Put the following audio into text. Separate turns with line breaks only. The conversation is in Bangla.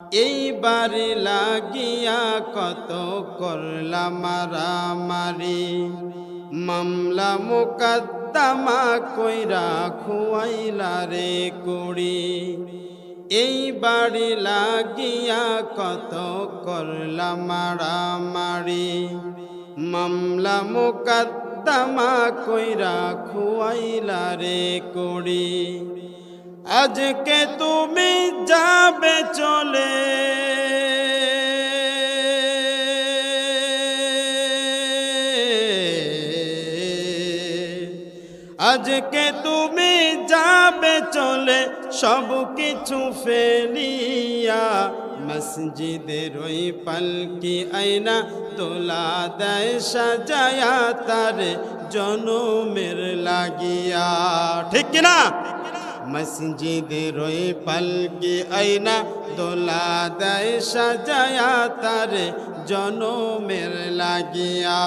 এইবারে লাগিয়া কত করলাম মারামারি, মামলা মোকদ্দমা কইরা খুয়াইলা রে কুড়ি। এইবারে লাগিয়া কত করলাম মারামারি, মামলা মোকদ্দমা কইরা খুয়াইলা রে কুড়ি। আজকে তুমি যাবে চলে, আজকে তুমি যাবে চলে সব কিছু ফেলিয়া, মসজিদের ওই পালকি আয়না তোলা দেয় সাজায়া তার জনমের লাগিয়া। ঠিক কিনা? মসজিদের ওই পালকি আয়না দোলা দেয় সাজায়া তার জনমের লাগিয়া।